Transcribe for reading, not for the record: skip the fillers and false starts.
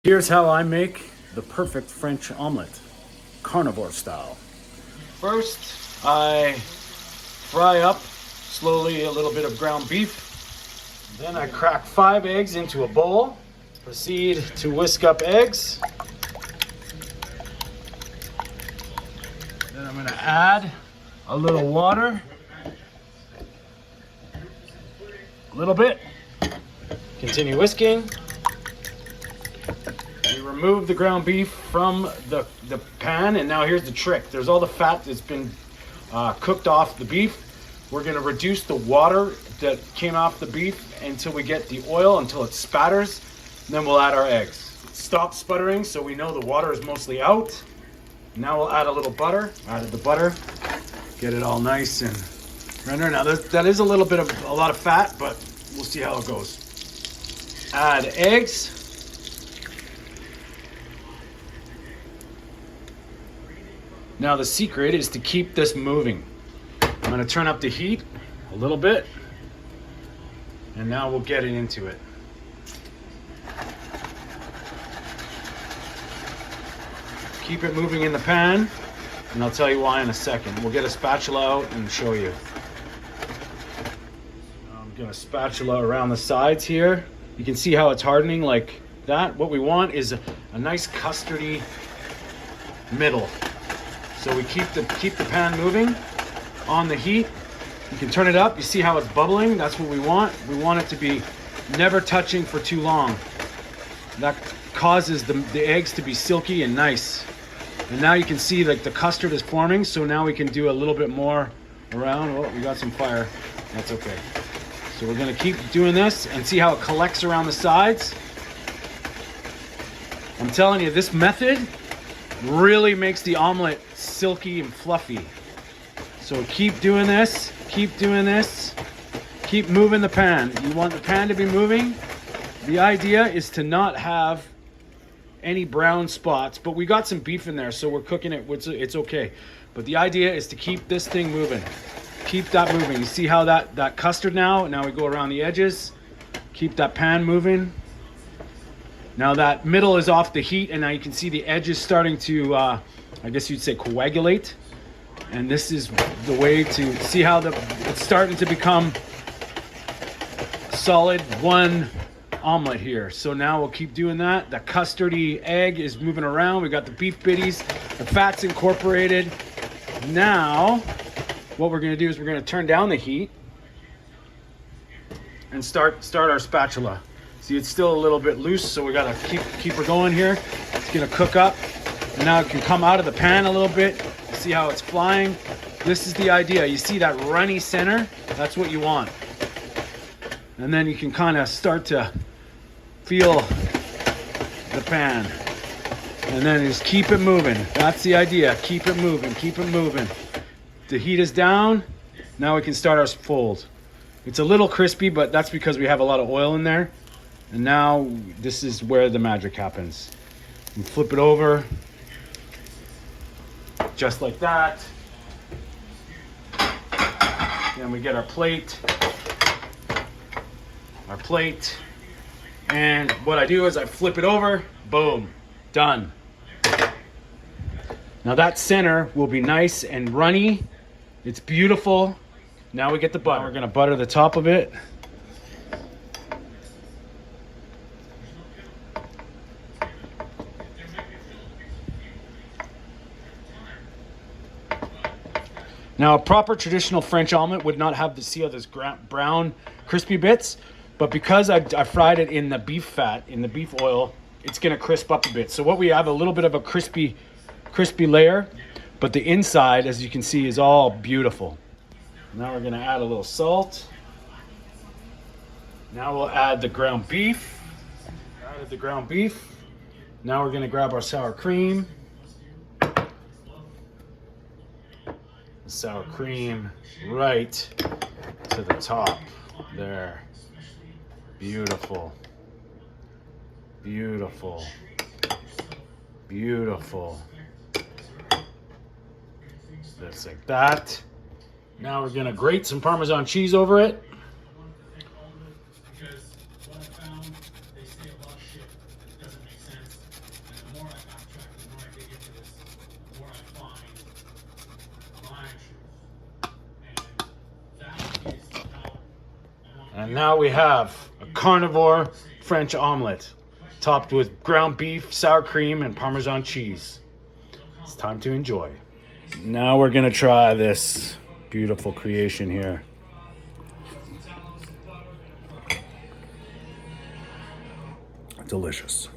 Here's how I make the perfect French omelet, carnivore style. First, I fry up slowly a little bit of ground beef. Then I crack 5 eggs into a bowl. Proceed to whisk up eggs. Then I'm gonna add a little water. A little bit. Continue whisking. Remove the ground beef from the pan, and now here's the trick. There's all the fat that's been cooked off the beef. We're gonna reduce the water that came off the beef until we get the oil, until it spatters, and then we'll add our eggs. Stop sputtering so we know the water is mostly out. Now we'll add a little butter. Added the butter, get it all nice and rendered. Now that is a lot of fat, but we'll see how it goes. Add eggs. Now the secret is to keep this moving. I'm gonna turn up the heat a little bit, and now we'll get it into it. Keep it moving in the pan, and I'll tell you why in a second. We'll get a spatula out and show you. I'm gonna spatula around the sides here. You can see how it's hardening like that. What we want is a nice custardy middle. So we keep the pan moving on the heat. You can turn it up. You see how it's bubbling? That's what we want. We want it to be never touching for too long. That causes the eggs to be silky and nice. And now you can see like the custard is forming. So now we can do a little bit more around. Oh, we got some fire. That's okay. So we're gonna keep doing this and see how it collects around the sides. I'm telling you, this method really makes the omelet silky and fluffy. So keep doing this, keep moving the pan. You want the pan to be moving. The idea is to not have any brown spots, but we got some beef in there, so we're cooking it, it's okay. But the idea is to keep this thing moving. Keep that moving. You see how that custard now we go around the edges. Keep that pan moving. Now that middle is off the heat, and now you can see the edges starting to, I guess you'd say, coagulate. And this is the way to see how it's starting to become solid one omelet here. So now we'll keep doing that. The custardy egg is moving around. We got the beef bitties, the fat's incorporated. Now, what we're gonna do is we're gonna turn down the heat and start our spatula. See, it's still a little bit loose, so we gotta keep her going here. It's gonna cook up, and now it can come out of the pan a little bit. You see how it's flying? This is the idea. You see that runny center? That's what you want. And then you can kind of start to feel the pan. And then just keep it moving. That's the idea. Keep it moving, keep it moving. The heat is down. Now we can start our fold. It's a little crispy, but that's because we have a lot of oil in there. And now this is where the magic happens. We flip it over, just like that. Then we get our plate. And what I do is I flip it over, boom, done. Now that center will be nice and runny. It's beautiful. Now we get the butter. We're gonna butter the top of it. Now, a proper traditional French omelet would not have this brown, crispy bits, but because I fried it in the beef fat, in the beef oil, it's gonna crisp up a bit. So what we have, a little bit of a crispy layer, but the inside, as you can see, is all beautiful. Now we're gonna add a little salt. Now we'll add the ground beef. Added the ground beef. Now we're gonna grab our sour cream. Sour cream right to the top there. Beautiful, beautiful, beautiful. Just like that. Now we're gonna grate some Parmesan cheese over it. And now we have a carnivore French omelet, topped with ground beef, sour cream, and Parmesan cheese. It's time to enjoy. Now we're gonna try this beautiful creation here. Delicious.